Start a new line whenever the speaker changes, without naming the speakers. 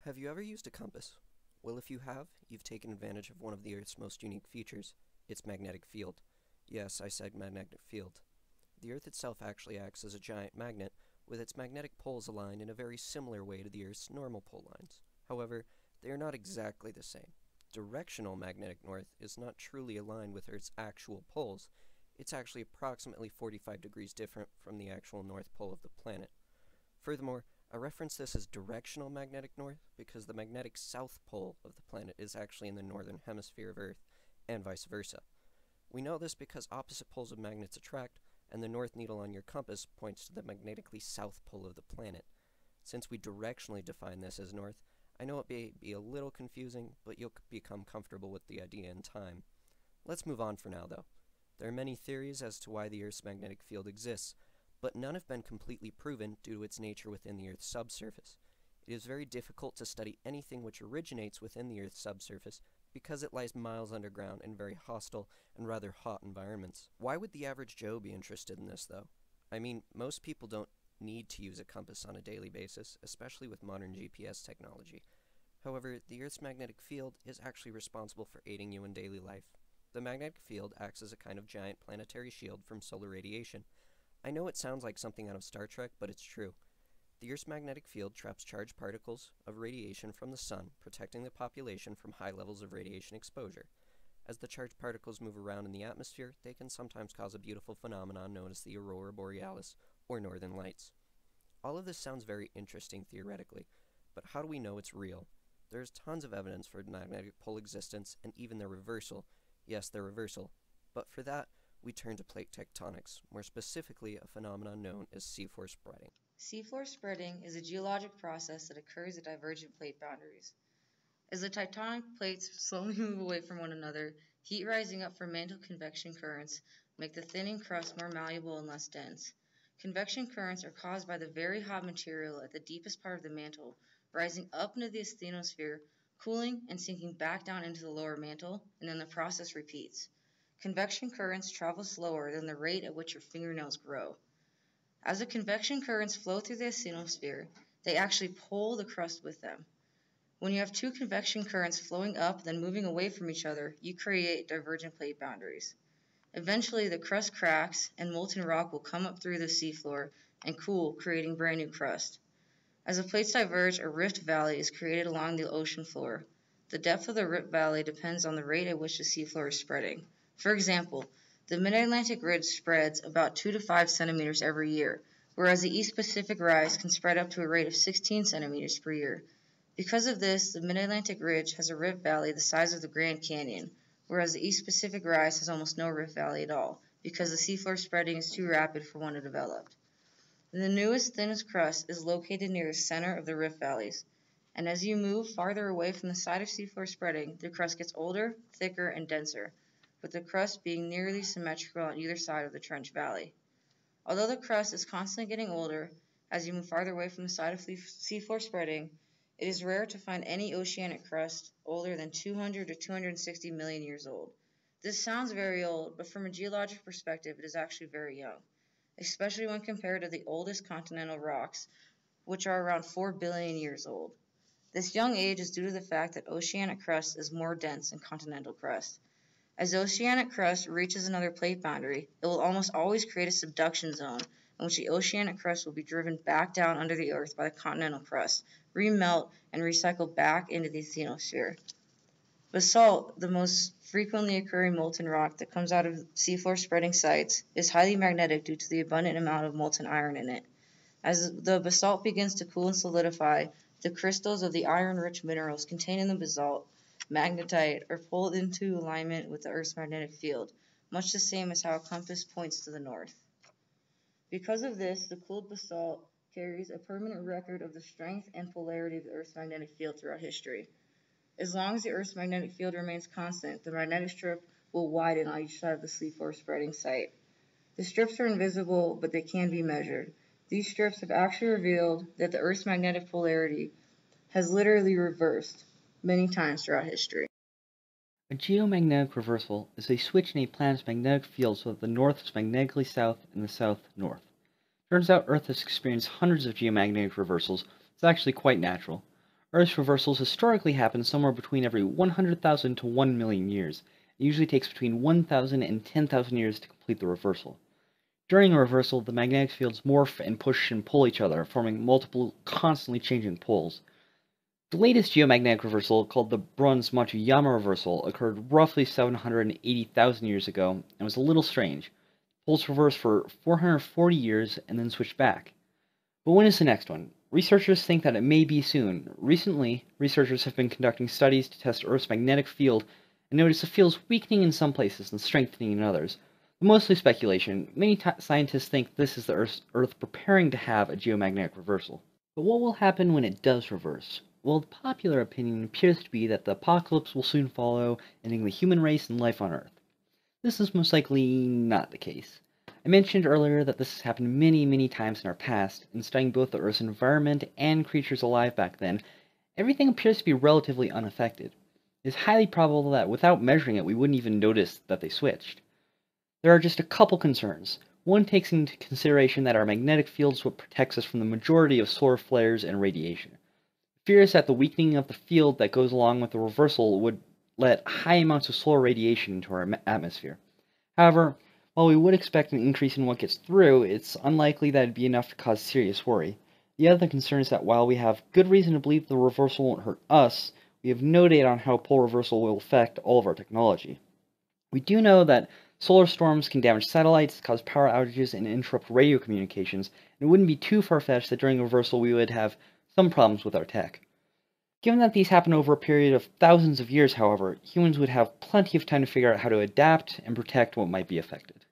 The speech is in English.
Have you ever used a compass? Well, if you have, you've taken advantage of one of the Earth's most unique features, its magnetic field. Yes, I said magnetic field. The Earth itself actually acts as a giant magnet, with its magnetic poles aligned in a very similar way to the Earth's normal pole lines. However, they are not exactly the same. Directional magnetic north is not truly aligned with Earth's actual poles. It's actually approximately 45 degrees different from the actual north pole of the planet. Furthermore, I reference this as directional magnetic north because the magnetic south pole of the planet is actually in the northern hemisphere of Earth, and vice versa. We know this because opposite poles of magnets attract, and the north needle on your compass points to the magnetically south pole of the planet. Since we directionally define this as north, I know it may be a little confusing, but you'll become comfortable with the idea in time. Let's move on for now, though. There are many theories as to why the Earth's magnetic field exists, but none have been completely proven due to its nature within the Earth's subsurface. It is very difficult to study anything which originates within the Earth's subsurface because it lies miles underground in very hostile and rather hot environments. Why would the average Joe be interested in this, though? I mean, most people don't need to use a compass on a daily basis, especially with modern GPS technology. However, the Earth's magnetic field is actually responsible for aiding you in daily life. The magnetic field acts as a kind of giant planetary shield from solar radiation. I know it sounds like something out of Star Trek, but it's true. The Earth's magnetic field traps charged particles of radiation from the sun, protecting the population from high levels of radiation exposure. As the charged particles move around in the atmosphere, they can sometimes cause a beautiful phenomenon known as the aurora borealis, or northern lights. All of this sounds very interesting theoretically, but how do we know it's real? There's tons of evidence for magnetic pole existence and even their reversal. Yes, their reversal. But for that, we turn to plate tectonics, more specifically a phenomenon known as seafloor spreading.
Seafloor spreading is a geologic process that occurs at divergent plate boundaries. As the tectonic plates slowly move away from one another, heat rising up from mantle convection currents make the thinning crust more malleable and less dense. Convection currents are caused by the very hot material at the deepest part of the mantle, rising up into the asthenosphere, cooling and sinking back down into the lower mantle, and then the process repeats. Convection currents travel slower than the rate at which your fingernails grow. As the convection currents flow through the asthenosphere, they actually pull the crust with them. When you have two convection currents flowing up then moving away from each other, you create divergent plate boundaries. Eventually, the crust cracks and molten rock will come up through the seafloor and cool, creating brand new crust. As the plates diverge, a rift valley is created along the ocean floor. The depth of the rift valley depends on the rate at which the seafloor is spreading. For example, the Mid-Atlantic Ridge spreads about 2 to 5 centimeters every year, whereas the East Pacific Rise can spread up to a rate of 16 centimeters per year. Because of this, the Mid-Atlantic Ridge has a rift valley the size of the Grand Canyon, whereas the East Pacific Rise has almost no rift valley at all, because the seafloor spreading is too rapid for one to develop. The newest, thinnest crust is located near the center of the rift valleys, and as you move farther away from the site of seafloor spreading, the crust gets older, thicker, and denser, with the crust being nearly symmetrical on either side of the trench valley. Although the crust is constantly getting older, as you move farther away from the site of seafloor spreading, it is rare to find any oceanic crust older than 200 to 260 million years old. This sounds very old, but from a geologic perspective, it is actually very young, especially when compared to the oldest continental rocks, which are around 4 billion years old. This young age is due to the fact that oceanic crust is more dense than continental crust. As oceanic crust reaches another plate boundary, it will almost always create a subduction zone in which the oceanic crust will be driven back down under the earth by the continental crust, remelt, and recycle back into the asthenosphere. Basalt, the most frequently occurring molten rock that comes out of seafloor spreading sites, is highly magnetic due to the abundant amount of molten iron in it. As the basalt begins to cool and solidify, the crystals of the iron-rich minerals contained in the basalt magnetite are pulled into alignment with the Earth's magnetic field, much the same as how a compass points to the north. Because of this, the cooled basalt carries a permanent record of the strength and polarity of the Earth's magnetic field throughout history. As long as the Earth's magnetic field remains constant, the magnetic strip will widen on each side of the seafloor spreading site. The strips are invisible, but they can be measured. These strips have actually revealed that the Earth's magnetic polarity has literally reversed many times throughout history.
A geomagnetic reversal is a switch in a planet's magnetic field so that the north is magnetically south and the south north. Turns out Earth has experienced hundreds of geomagnetic reversals. It's actually quite natural. Earth's reversals historically happen somewhere between every 100,000 to 1 million years. It usually takes between 1,000 and 10,000 years to complete the reversal. During a reversal, the magnetic fields morph and push and pull each other, forming multiple, constantly changing poles. The latest geomagnetic reversal, called the Bruns-Motoyama reversal, occurred roughly 780,000 years ago and was a little strange. Poles reversed for 440 years and then switched back. But when is the next one? Researchers think that it may be soon. Recently, researchers have been conducting studies to test Earth's magnetic field and noticed the field's weakening in some places and strengthening in others. But mostly speculation. Many scientists think this is the Earth preparing to have a geomagnetic reversal. But what will happen when it does reverse? Well, the popular opinion appears to be that the apocalypse will soon follow, ending the human race and life on Earth. This is most likely not the case. I mentioned earlier that this has happened many times in our past, and studying both the Earth's environment and creatures alive back then, everything appears to be relatively unaffected. It is highly probable that without measuring it, we wouldn't even notice that they switched. There are just a couple concerns. One takes into consideration that our magnetic field is what protects us from the majority of solar flares and radiation. Fear is that the weakening of the field that goes along with the reversal would let high amounts of solar radiation into our atmosphere. However, while we would expect an increase in what gets through, it's unlikely that it'd be enough to cause serious worry. The other concern is that while we have good reason to believe the reversal won't hurt us, we have no data on how pole reversal will affect all of our technology. We do know that solar storms can damage satellites, cause power outages, and interrupt radio communications, and it wouldn't be too far-fetched that during reversal we would have some problems with our tech. Given that these happen over a period of thousands of years, however, humans would have plenty of time to figure out how to adapt and protect what might be affected.